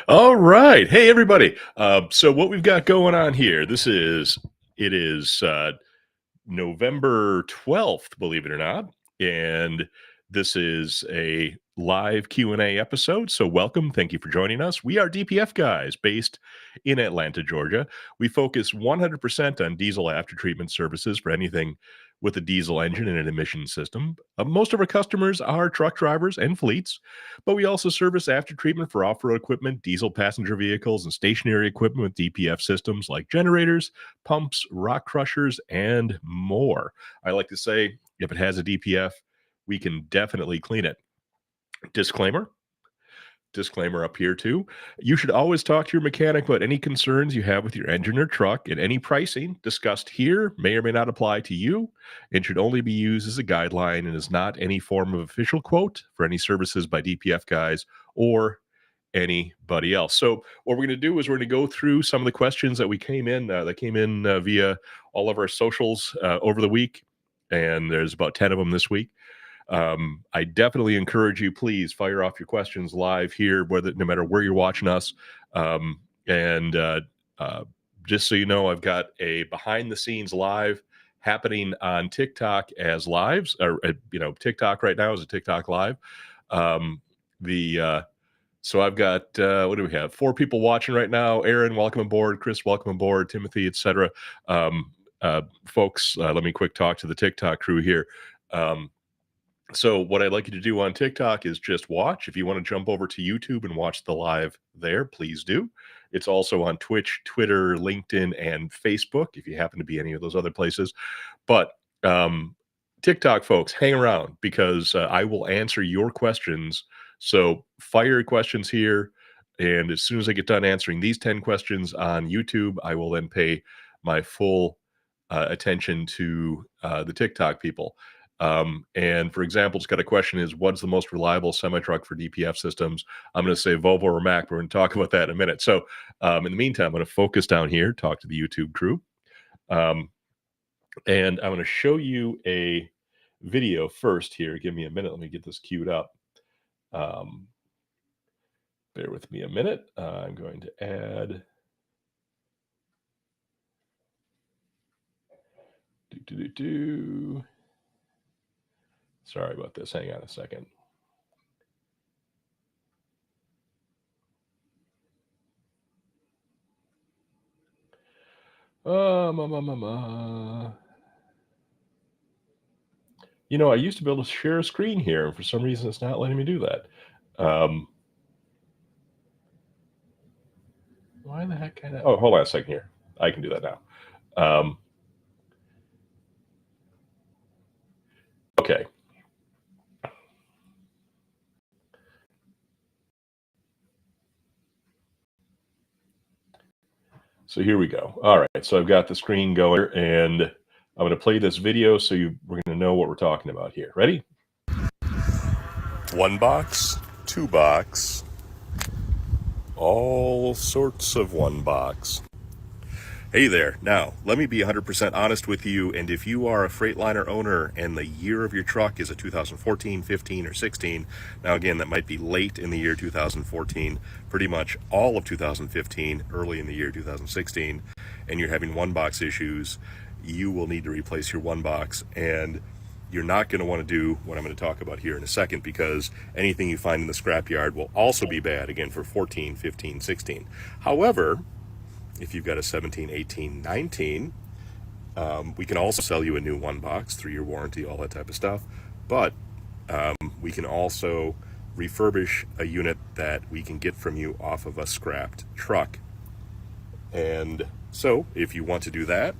All right. Hey, everybody. So what we've got going on here, it is November 12th, believe it or not. And this is a live Q&A episode. So welcome. Thank you for joining us. We are DPF guys based in Atlanta, Georgia. We focus 100% on diesel aftertreatment services for anything with a diesel engine and an emission system. Most of our customers are truck drivers and fleets, but we also service aftertreatment for off-road equipment, diesel passenger vehicles, and stationary equipment with DPF systems like generators, pumps, rock crushers, and more. I like to say if it has a DPF, we can definitely clean it. Disclaimer. Disclaimer up here too. You should always talk to your mechanic about any concerns you have with your engine or truck, and any pricing discussed here may or may not apply to you and should only be used as a guideline and is not any form of official quote for any services by DPF guys or anybody else. So what we're going to do is we're going to go through some of the questions that came in via all of our socials over the week, and there's about 10 of them this week. I definitely encourage you, please fire off your questions live here, no matter where you're watching us. And just so you know, I've got a behind the scenes live happening on TikTok as lives, or TikTok right now is a TikTok live. So I've got what do we have? 4 people watching right now. Aaron, welcome aboard. Chris, welcome aboard. Timothy, etc. Folks, let me quick talk to the TikTok crew here. So what I'd like you to do on TikTok is just watch. If you want to jump over to YouTube and watch the live there, please do. It's also on Twitch, Twitter, LinkedIn, and Facebook, if you happen to be any of those other places. But TikTok folks, hang around because I will answer your questions. So fire your questions here. And as soon as I get done answering these 10 questions on YouTube, I will then pay my full attention to the TikTok people. And for example, it's got a question is, what's the most reliable semi-truck for DPF systems? I'm going to say Volvo or Mack. We're going to talk about that in a minute. So in the meantime, I'm going to focus down here, talk to the YouTube crew. And I'm going to show you a video first here. Give me a minute. Let me get this queued up. Bear with me a minute. I'm going to add. Sorry about this. Hang on a second. You know, I used to be able to share a screen here, and for some reason it's not letting me do that. Why the heck can I? Oh, hold on a second here. I can do that now. Okay. So here we go. All right. So I've got the screen going, and I'm going to play this video so we're going to know what we're talking about here. Ready? 1 box, 2 box, all sorts of 1 box. Hey there. Now, let me be 100% honest with you, and if you are a Freightliner owner and the year of your truck is a 2014, 15, or 16, now again, that might be late in the year 2014, pretty much all of 2015, early in the year 2016, and you're having 1 box issues, you will need to replace your 1 box, and you're not going to want to do what I'm going to talk about here in a second, because anything you find in the scrapyard will also be bad, again, for 14, 15, 16. However, if you've got a 17, 18, 19, we can also sell you a new 1 box, 3-year warranty, all that type of stuff. But we can also refurbish a unit that we can get from you off of a scrapped truck. And so if you want to do that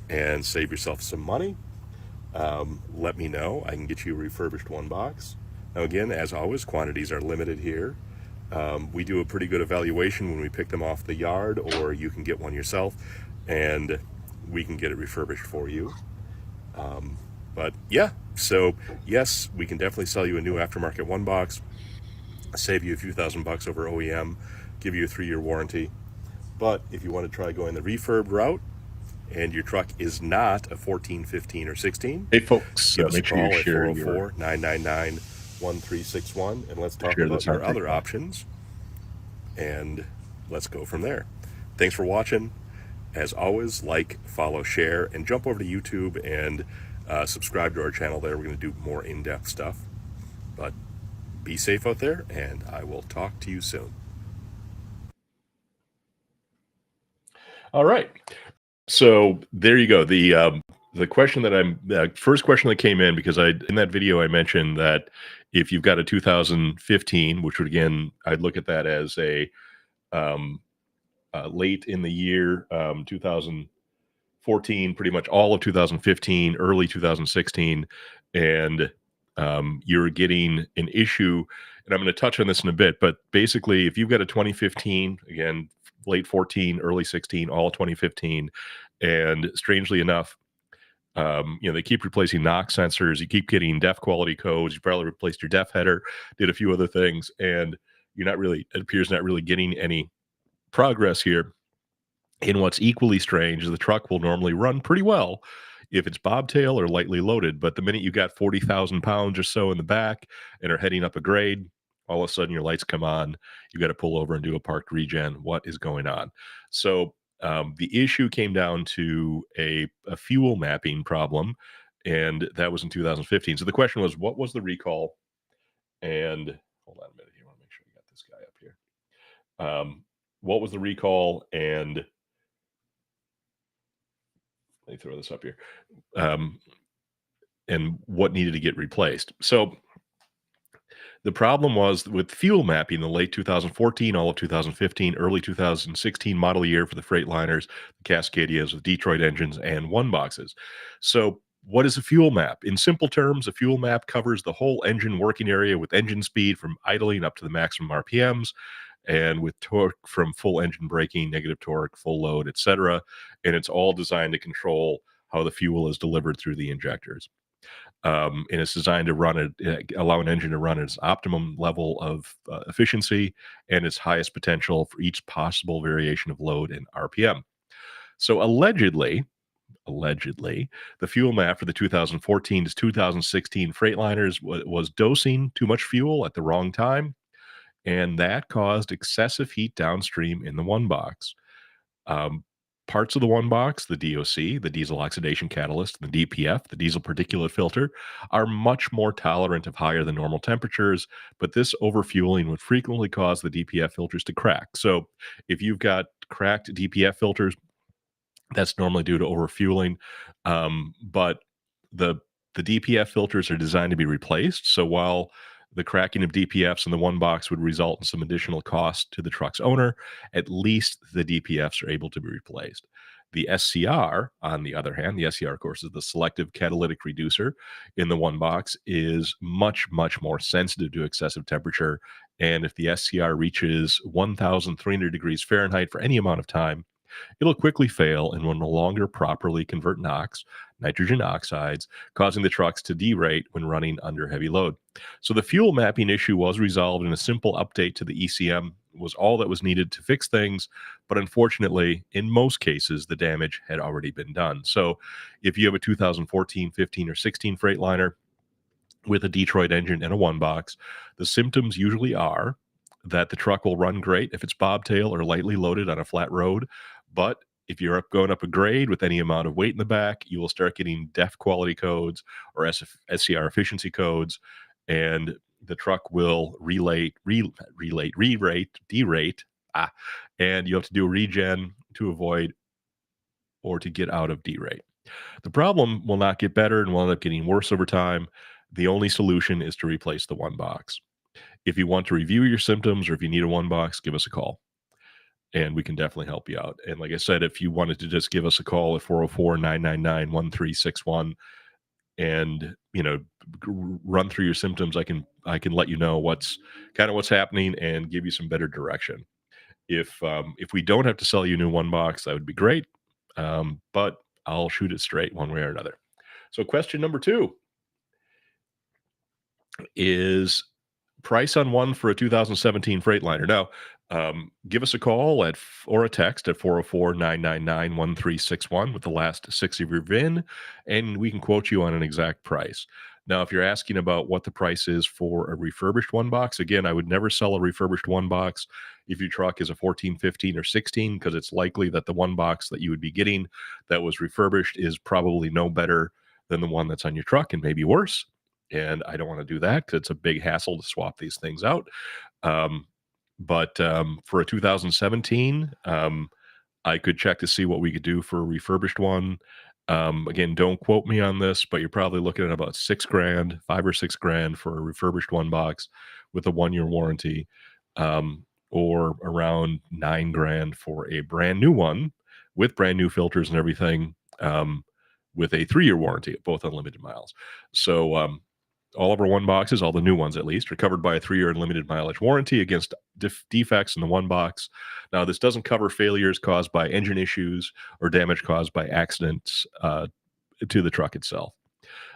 and save yourself some money, let me know. I can get you a refurbished 1 box. Now again, as always, quantities are limited here. We do a pretty good evaluation when we pick them off the yard, or you can get one yourself and we can get it refurbished for you. But yeah, so yes, we can definitely sell you a new aftermarket 1 box, save you a few $1,000 over OEM, give you a 3-year warranty. But if you want to try going the refurb route and your truck is not a 14, 15, or 16, hey folks, give us make a sure call you at share 404-999-1361, and let's talk share about this on our other TikTok. options. and let's go from there. Thanks for watching. As always, like, follow, share, and jump over to YouTube and subscribe to our channel there. We're going to do more in-depth stuff. But be safe out there, and I will talk to you soon. All right. So there you go. The question that first question that came in, because I in that video I mentioned that if you've got a 2015, which would again I'd look at that as a um, late in the year 2014, pretty much all of 2015, early 2016, and you're getting an issue. And I'm going to touch on this in a bit, but basically, if you've got a 2015, again, late 14, early 16, all 2015, and strangely enough, they keep replacing knock sensors. You keep getting def quality codes. You probably replaced your def header, did a few other things, and you're not really, it appears, not really getting any progress here. And what's equally strange is the truck will normally run pretty well if it's bobtail or lightly loaded. But the minute you got 40,000 pounds or so in the back and are heading up a grade, all of a sudden your lights come on. You got to pull over and do a parked regen. What is going on? So the issue came down to a fuel mapping problem, and that was in 2015. So the question was, what was the recall? And hold on a minute here. I want to make sure we got this guy up here. What was the recall? And let me throw this up here. Um, and what needed to get replaced. So the problem was with fuel mapping in the late 2014, all of 2015, early 2016 model year for the Freightliners, the Cascadias with Detroit engines and one boxes. So what is a fuel map? In simple terms, a fuel map covers the whole engine working area with engine speed from idling up to the maximum RPMs, and with torque from full engine braking, negative torque, full load, etc. And it's all designed to control how the fuel is delivered through the injectors. And it's designed to run it, allow an engine to run at its optimum level of efficiency and its highest potential for each possible variation of load and RPM. So allegedly, the fuel map for the 2014 to 2016 Freightliners was dosing too much fuel at the wrong time, and that caused excessive heat downstream in the one box. Um, Parts of the one box, the DOC, the diesel oxidation catalyst, the DPF, the diesel particulate filter, are much more tolerant of higher than normal temperatures, but this overfueling would frequently cause the DPF filters to crack. So if you've got cracked DPF filters, that's normally due to overfueling. But the the DPF filters are designed to be replaced. So while the cracking of DPFs in the one box would result in some additional cost to the truck's owner, at least the DPFs are able to be replaced. The SCR, on the other hand, the SCR, of course, is the selective catalytic reducer in the one box, is much, much more sensitive to excessive temperature. And if the SCR reaches 1,300 degrees Fahrenheit for any amount of time, it'll quickly fail and will no longer properly convert NOx, nitrogen oxides, causing the trucks to derate when running under heavy load. So the fuel mapping issue was resolved, and a simple update to the ECM was all that was needed to fix things. But unfortunately, in most cases, the damage had already been done. So if you have a 2014, 15, or 16 Freightliner with a Detroit engine and a one box, the symptoms usually are that the truck will run great if it's bobtail or lightly loaded on a flat road. But if you're going up a grade with any amount of weight in the back, you will start getting DEF quality codes or SCR efficiency codes, and the truck will derate, and you have to do a regen to avoid or to get out of derate. The problem will not get better and will end up getting worse over time. The only solution is to replace the one box. If you want to review your symptoms or if you need a one box, give us a call and we can definitely help you out. And like I said, if you wanted to just give us a call at 404-999-1361 and, run through your symptoms, I can let you know what's happening and give you some better direction. If we don't have to sell you a new one box, that would be great. But I'll shoot it straight one way or another. So question number 2 is price on one for a 2017 Freightliner. Now, give us a call or a text at 404-999-1361 with the last 6 of your VIN, and we can quote you on an exact price. Now, if you're asking about what the price is for a refurbished one box, again, I would never sell a refurbished one box if your truck is a 14, 15, or 16, because it's likely that the one box that you would be getting that was refurbished is probably no better than the one that's on your truck and maybe worse. And I don't want to do that because it's a big hassle to swap these things out. Um, but for a 2017, I could check to see what we could do for a refurbished one. Again, don't quote me on this, but you're probably looking at about 6 grand, 5 or 6 grand for a refurbished one box with a 1 year warranty, or around 9 grand for a brand new one with brand new filters and everything, with a 3 year warranty, both unlimited miles. So all of our one boxes, all the new ones at least, are covered by a 3 year unlimited mileage warranty against defects in the one box. Now, this doesn't cover failures caused by engine issues or damage caused by accidents to the truck itself.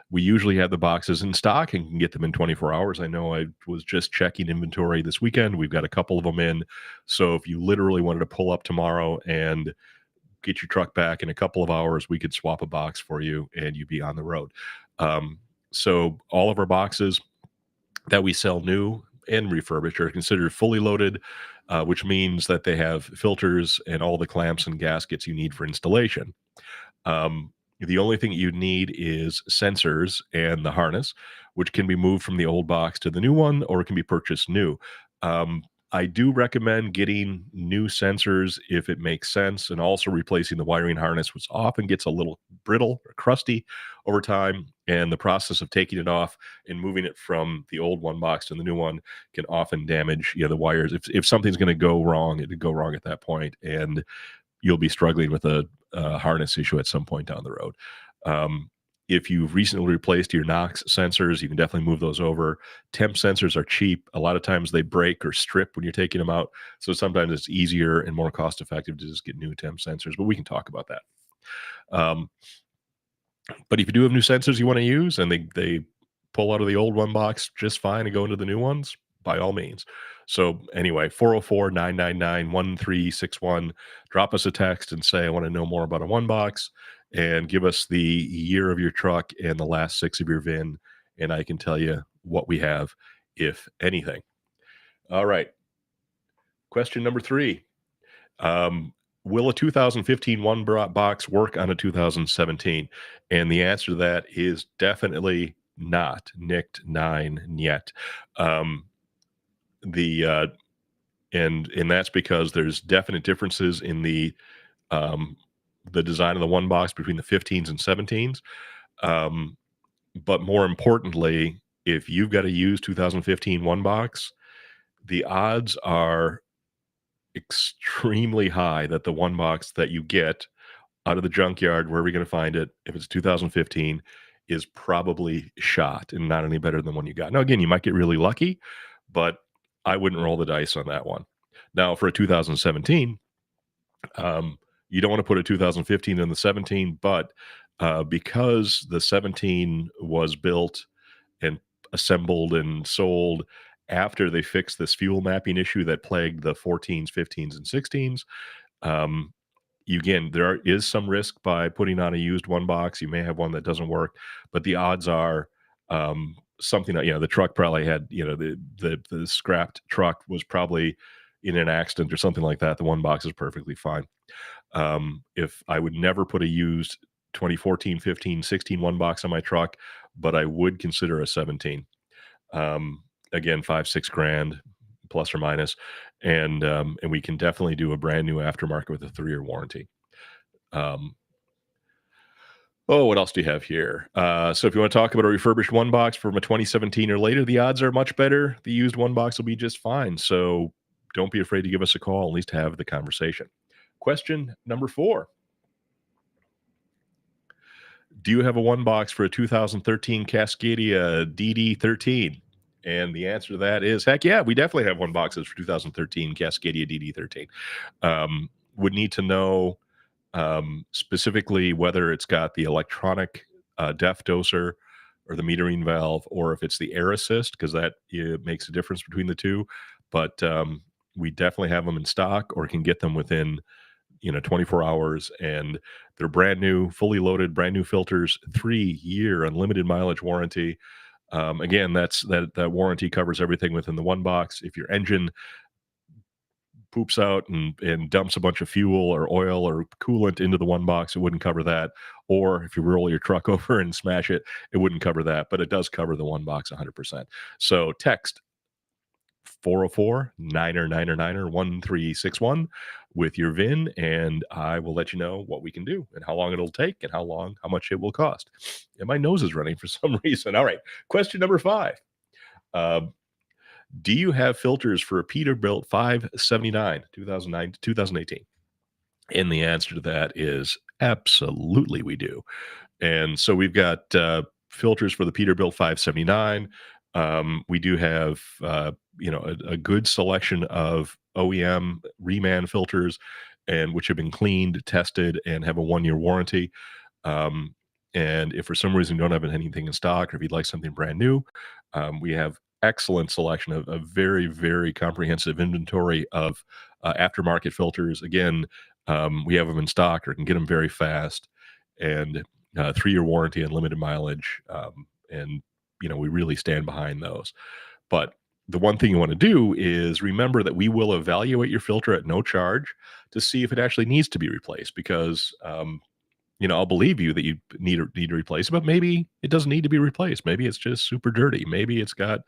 We usually have the boxes in stock and can get them in 24 hours. I know I was just checking inventory this weekend. We've got a couple of them in. So if you literally wanted to pull up tomorrow and get your truck back in a couple of hours, we could swap a box for you and you'd be on the road. Um, so all of our boxes that we sell new and refurbished are considered fully loaded, which means that they have filters and all the clamps and gaskets you need for installation. The only thing you need is sensors and the harness, which can be moved from the old box to the new one, or it can be purchased new. Um, I do recommend getting new sensors if it makes sense, and also replacing the wiring harness, which often gets a little brittle or crusty over time. And the process of taking it off and moving it from the old one box to the new one can often damage, the wires. If something's going to go wrong, it would go wrong at that point, and you'll be struggling with a harness issue at some point down the road. Um, if you've recently replaced your NOx sensors, you can definitely move those over. Temp sensors are cheap. A lot of times they break or strip when you're taking them out. So sometimes it's easier and more cost effective to just get new temp sensors, but we can talk about that. Um, but if you do have new sensors you want to use and they pull out of the old one box just fine and go into the new ones, by all means. So anyway, 404-999-1361. Drop us a text and say, I want to know more about a one box, and give us the year of your truck and the last six of your VIN. And I can tell you what we have, if anything. All right. Question number 3. Um, will a 2015 one box work on a 2017? And the answer to that is definitely not. Nicked 9 yet. Um, the and that's because there's definite differences in um, the design of the one box between the 15s and 17s. Um, but more importantly, if you've got a used 2015 one box, the odds are extremely high that the one box that you get out of the junkyard, wherever you're going to find it, if it's 2015, is probably shot and not any better than the one you got. Now, again, you might get really lucky, but I wouldn't roll the dice on that one. Now, for a 2017, you don't want to put a 2015 in the 17, but because the 17 was built and assembled and sold after they fixed this fuel mapping issue that plagued the 14s, 15s, and 16s, um, there is some risk by putting on a used one box. You may have one that doesn't work, but the odds are something that, the truck probably had, the scrapped truck was probably in an accident or something like that. The one box is perfectly fine. If I would never put a used 2014, 15, 16 one box on my truck, but I would consider a 17. Again, 5, 6 grand plus or minus, and we can definitely do a brand new aftermarket with a 3 year warranty. Um, oh, what else do you have here? So if you want to talk about a refurbished one box from a 2017 or later, the odds are much better. The used one box will be just fine. So don't be afraid to give us a call, at least have the conversation. Question number 4. Do you have a one box for a 2013 Cascadia DD13? And the answer to that is heck yeah, we definitely have one boxes for 2013 Cascadia DD13. Would need to know specifically whether it's got the electronic def doser or the metering valve, or if it's the air assist, because that makes a difference between the two. But we definitely have them in stock, or can get them within 24 hours, and they're brand new, fully loaded, brand new filters, 3-year unlimited mileage warranty. Again, that warranty covers everything within the one box. If your engine poops out and dumps a bunch of fuel or oil or coolant into the one box, it wouldn't cover that. Or if you roll your truck over and smash it, it wouldn't cover that, but it does cover the one box 100%. So text 404 9er 9er 9er 1361 with your VIN, and I will let you know what we can do and how long it'll take and how much it will cost. And my nose is running for some reason. All right. Question number 5. Uh, do you have filters for a Peterbilt 579 2009 to 2018? And the answer to that is absolutely we do. And so we've got filters for the Peterbilt 579. We do have a good selection of OEM reman filters, and which have been cleaned, tested, and have a 1-year warranty. Um, and if for some reason you don't have anything in stock, or if you'd like something brand new, we have excellent selection of a very, very comprehensive inventory of aftermarket filters. Again, we have them in stock or can get them very fast, and 3-year warranty and limited mileage. And we really stand behind those. But the one thing you want to do is remember that we will evaluate your filter at no charge to see if it actually needs to be replaced, because I'll believe you that you need to replace it, but maybe it doesn't need to be replaced. Maybe it's just super dirty. Maybe it's got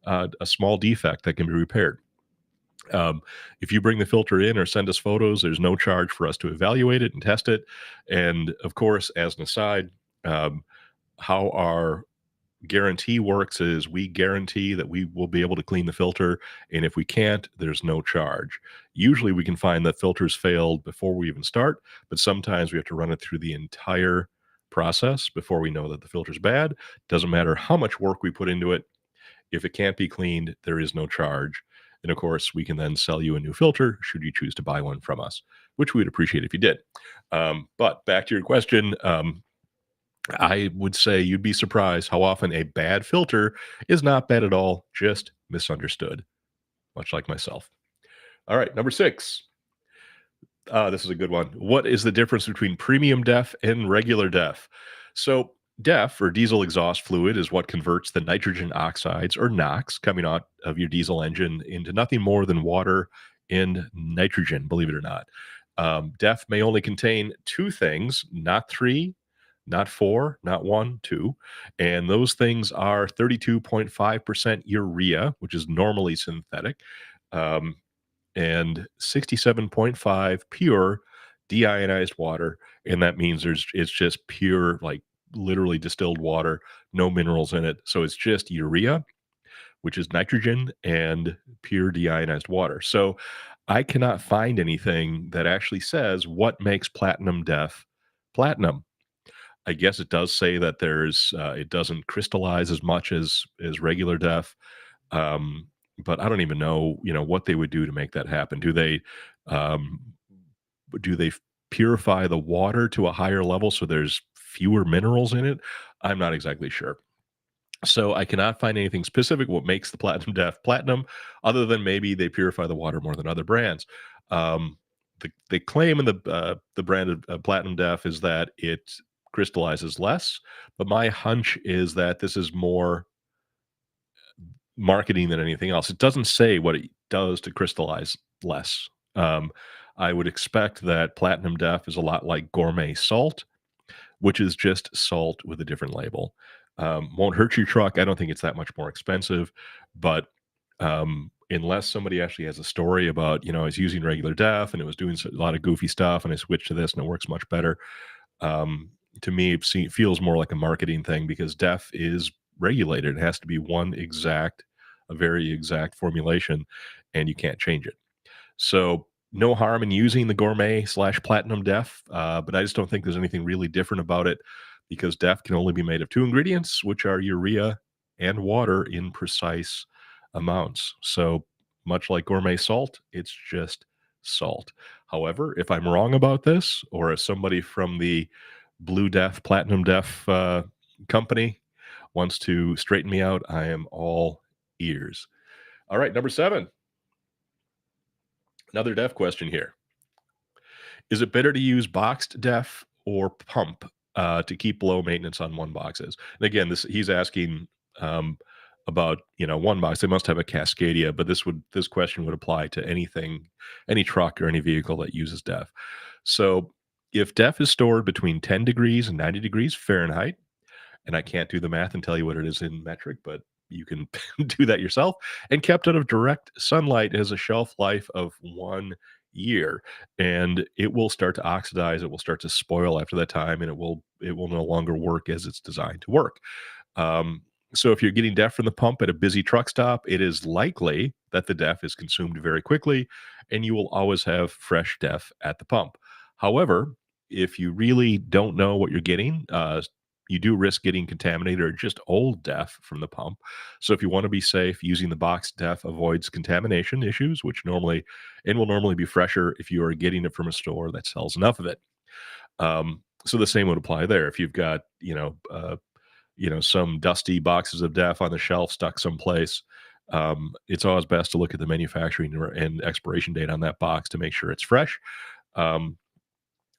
a small defect that can be repaired. Um, if you bring the filter in or send us photos, there's no charge for us to evaluate it and test it. And of course, as an aside, um, how our guarantee works is we guarantee that we will be able to clean the filter, and if we can't, there's no charge. Usually we can find that filters failed before we even start, but sometimes we have to run it through the entire process before we know that the filter's bad. Doesn't matter how much work we put into it. If it can't be cleaned, there is no charge. And of course, we can then sell you a new filter should you choose to buy one from us, which we'd appreciate if you did. But back to your question, I would say you'd be surprised how often a bad filter is not bad at all, just misunderstood, much like myself. All right, number 6. This is a good one. What is the difference between premium DEF and regular DEF? So, DEF, or diesel exhaust fluid, is what converts the nitrogen oxides, or NOx, coming out of your diesel engine into nothing more than water and nitrogen, believe it or not. DEF may only contain 2 things, not 3, not 4, not 1, 2. And those things are 32.5% urea, which is normally synthetic, um, and 67.5 pure deionized water. And that means it's just pure, like literally distilled water, no minerals in it. So it's just urea, which is nitrogen, and pure deionized water. So I cannot find anything that actually says what makes platinum DEF platinum. I guess it does say that it doesn't crystallize as much as regular DEF, um, but I don't even know, what they would do to make that happen. Um, do they purify the water to a higher level so there's fewer minerals in it? I'm not exactly sure. So I cannot find anything specific what makes the platinum DEF platinum, other than maybe they purify the water more than other brands. Um, the claim in the brand of platinum DEF is that it crystallizes less, but my hunch is that this is more marketing than anything else. It doesn't say what it does to crystallize less. Um, I would expect that platinum DEF is a lot like gourmet salt, which is just salt with a different label. Won't hurt your truck. I don't think it's that much more expensive, but unless somebody actually has a story about, I was using regular DEF and it was doing a lot of goofy stuff, and I switched to this and it works much better. To me, it feels more like a marketing thing, because DEF is regulated. It has to be a very exact formulation, and you can't change it. So no harm in using the gourmet slash platinum DEF, but I just don't think there's anything really different about it, because DEF can only be made of 2 ingredients, which are urea and water in precise amounts. So much like gourmet salt, it's just salt. However, if I'm wrong about this, or if somebody from the Blue DEF, Platinum DEF company wants to straighten me out, I am all ears. All right, number 7. Another DEF question here. Is it better to use boxed def or pump to keep low maintenance on one boxes? And again, this he's asking um, about one box. They must have a Cascadia, but this question would apply to anything, any truck or any vehicle that uses def. So if def is stored between 10 degrees and 90 degrees Fahrenheit, and I can't do the math and tell you what it is in metric, but you can do that yourself. And kept out of direct sunlight, it has a shelf life of 1 year, and it will start to oxidize. It will start to spoil after that time, and it will no longer work as it's designed to work. Um, so if you're getting DEF from the pump at a busy truck stop, it is likely that the DEF is consumed very quickly, and you will always have fresh DEF at the pump. However, if you really don't know what you're getting, you do risk getting contaminated or just old DEF from the pump. So if you want to be safe, using the box DEF avoids contamination issues, which normally and will normally be fresher if you are getting it from a store that sells enough of it. So the same would apply there. If you've got some dusty boxes of DEF on the shelf stuck someplace, it's always best to look at the manufacturing and expiration date on that box to make sure it's fresh. Um,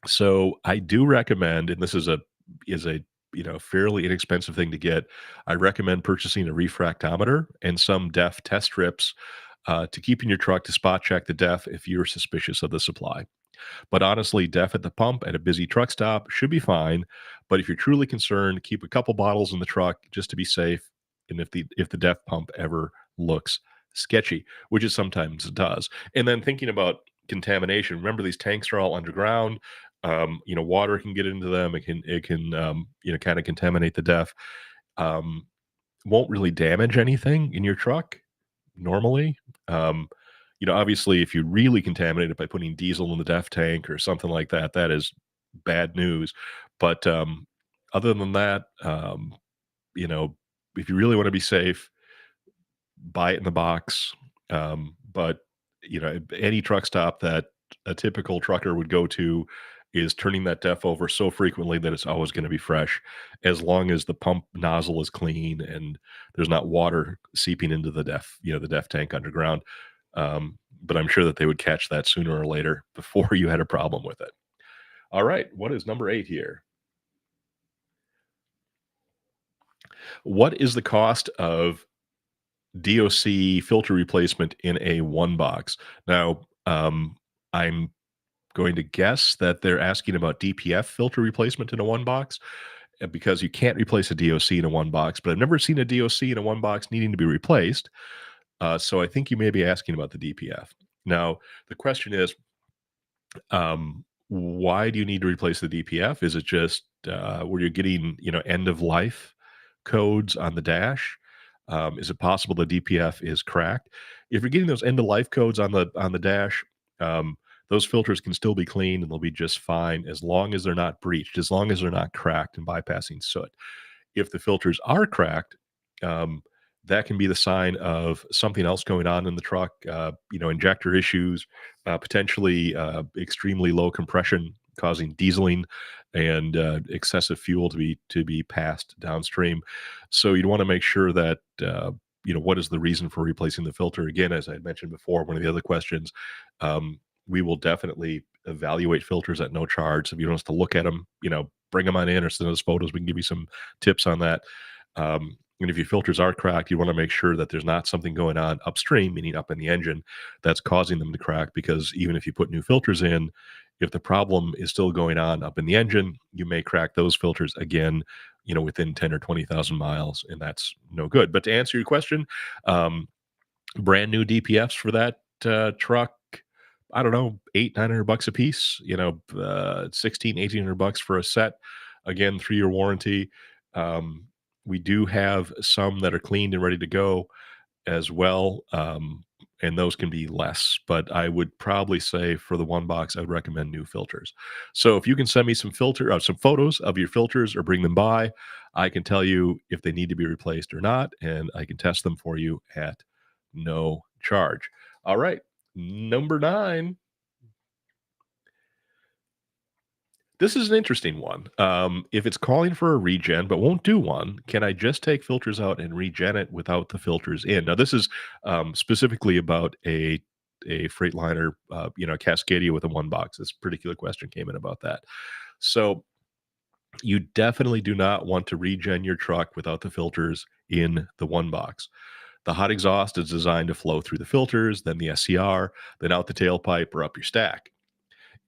so I do recommend, and this is a fairly inexpensive thing to get. I recommend purchasing a refractometer and some DEF test strips to keep in your truck to spot check the DEF if you're suspicious of the supply. But honestly, DEF at the pump at a busy truck stop should be fine. But if you're truly concerned, keep a couple bottles in the truck just to be safe. And if the DEF pump ever looks sketchy, which it sometimes does. And then thinking about contamination, remember these tanks are all underground. Water can get into them. It can kind of contaminate the DEF. Um, won't really damage anything in your truck normally. Um, Obviously, if you really contaminate it by putting diesel in the DEF tank or something like that, that is bad news. But other than that, you know, if you really want to be safe, buy it in the box. But any truck stop that a typical trucker would go to is turning that DEF over so frequently that it's always going to be fresh, as long as the pump nozzle is clean and there's not water seeping into the DEF tank underground. But I'm sure that they would catch that sooner or later before you had a problem with it. All right, what is number 8 here? What is the cost of DOC filter replacement in a one box? Now, I'm going to guess that they're asking about DPF filter replacement in a one box because you can't replace a DOC in a one box, but I've never seen a DOC in a one box needing to be replaced. So I think you may be asking about the DPF. Now, the question is, why do you need to replace the DPF? Is it just where you're getting, end of life codes on the dash? Is it possible the DPF is cracked? If you're getting those end of life codes on the dash, those filters can still be cleaned and they'll be just fine as long as they're not breached, as long as they're not cracked and bypassing soot. If the filters are cracked, um, that can be the sign of something else going on in the truck. Injector issues, potentially extremely low compression causing dieseling and excessive fuel to be passed downstream. So you'd want to make sure that what is the reason for replacing the filter. Again, as I mentioned before, one of the other questions, um, we will definitely evaluate filters at no charge. So if you don't have to look at them, bring them on in or send us photos. We can give you some tips on that. And if your filters are cracked, you want to make sure that there's not something going on upstream, meaning up in the engine, that's causing them to crack. Because even if you put new filters in, if the problem is still going on up in the engine, you may crack those filters again, within 10 or 20,000 miles, and that's no good. But to answer your question, um, brand new DPFs for that truck, I don't know, 800-900 bucks a piece, 1,600-1,800 bucks for a set. Again, 3-year warranty. Um, we do have some that are cleaned and ready to go as well. And those can be less, but I would probably say for the one box, I would recommend new filters. So if you can send me some photos of your filters or bring them by, I can tell you if they need to be replaced or not, and I can test them for you at no charge. All right. Number 9. This is an interesting one. If it's calling for a regen but won't do one, can I just take filters out and regen it without the filters in? Now, this is specifically about a a Freightliner, Cascadia with a one box? This particular question came in about that. So you definitely do not want to regen your truck without the filters in the one box. The hot exhaust is designed to flow through the filters, then the SCR, then out the tailpipe or up your stack.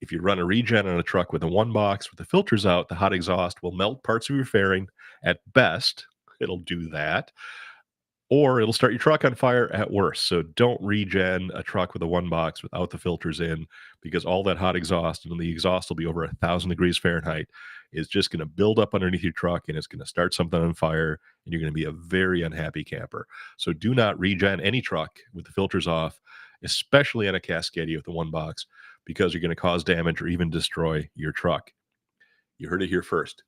If you run a regen on a truck with a one box with the filters out, the hot exhaust will melt parts of your fairing. At best, it'll do that, or it'll start your truck on fire at worst. So don't regen a truck with a one box without the filters in, because all that hot exhaust, and the exhaust will be over 1,000 degrees Fahrenheit, is just going to build up underneath your truck and it's going to start something on fire, and you're going to be a very unhappy camper. So do not regen any truck with the filters off, especially on a Cascadia with the one box, because you're going to cause damage or even destroy your truck. You heard it here first.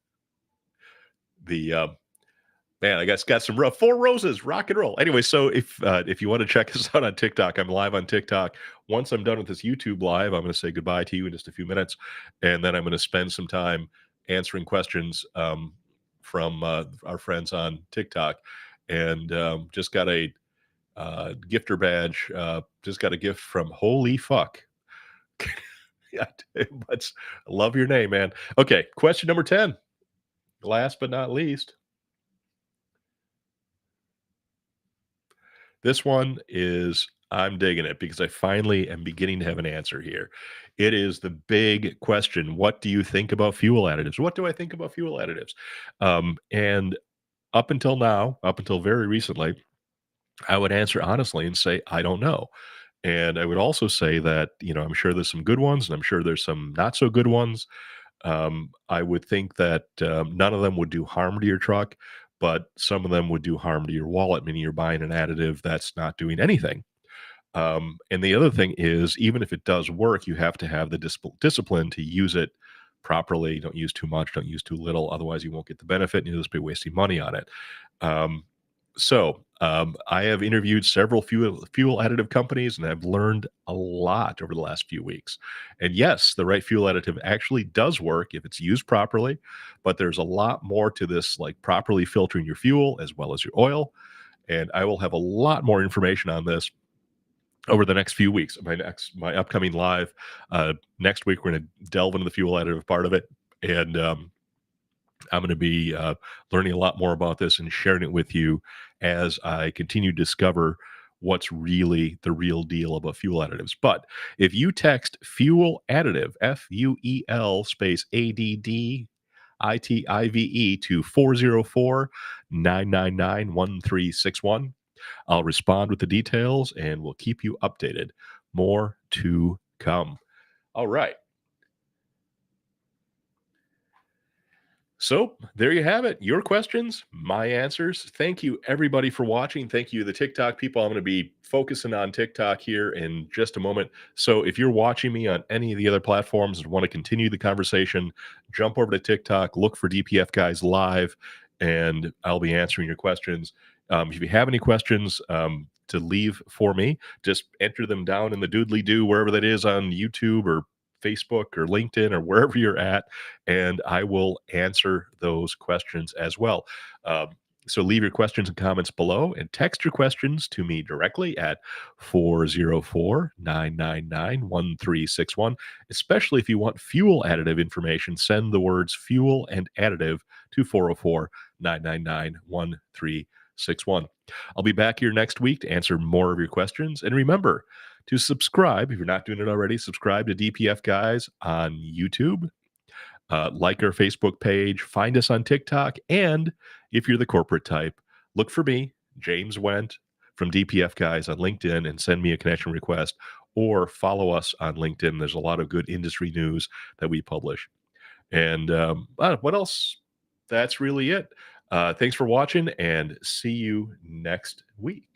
The Man, I guess got some rough four roses, rock and roll. Anyway, so if you want to check us out on TikTok, I'm live on TikTok. Once I'm done with this YouTube live, I'm going to say goodbye to you in just a few minutes, and then I'm going to spend some time answering questions from our friends on TikTok. And just got a gifter badge. Just got a gift from Holy Fuck. Yeah, but love your name, man. Okay, question number 10. Last but not least. This one is I'm digging it because I finally am beginning to have an answer here. It is the big question. What do you think about fuel additives? What do I think about fuel additives? And up until now, up until very recently, I would answer honestly and say, I don't know. And I would also say that, I'm sure there's some good ones and I'm sure there's some not so good ones. I would think that none of them would do harm to your truck, but some of them would do harm to your wallet, meaning you're buying an additive that's not doing anything. And the other thing is, even if it does work, you have to have the discipline to use it properly. Don't use too much, don't use too little. Otherwise, you won't get the benefit and you'll just be wasting money on it. Um, I have interviewed several fuel additive companies, and I've learned a lot over the last few weeks. And yes, the right fuel additive actually does work if it's used properly, but there's a lot more to this, like properly filtering your fuel as well as your oil. And I will have a lot more information on this over the next few weeks. My upcoming live next week, we're going to delve into the fuel additive part of it, and I'm going to be learning a lot more about this and sharing it with you as I continue to discover what's really the real deal about fuel additives. But if you text fuel additive, FUEL space ADDITIVE to 404 999 1361, I'll respond with the details and we'll keep you updated. More to come. All right. So there you have it. Your questions, my answers. Thank you, everybody, for watching. Thank you, the TikTok people. I'm going to be focusing on TikTok here in just a moment. So if you're watching me on any of the other platforms and want to continue the conversation, jump over to TikTok, look for DPF Guys Live, and I'll be answering your questions. If you have any questions to leave for me, just enter them down in the doodly doo, wherever that is on YouTube or Facebook or LinkedIn or wherever you're at, and I will answer those questions as well. So leave your questions and comments below and text your questions to me directly at 404 999 1361. Especially if you want fuel additive information, send the words fuel and additive to 404 999 1361. I'll be back here next week to answer more of your questions. And remember to subscribe, if you're not doing it already, subscribe to DPF Guys on YouTube. Like our Facebook page, find us on TikTok, and if you're the corporate type, look for me, James Went from DPF Guys on LinkedIn, and send me a connection request, or follow us on LinkedIn. There's a lot of good industry news that we publish. And what else? That's really it. Thanks for watching, and see you next week.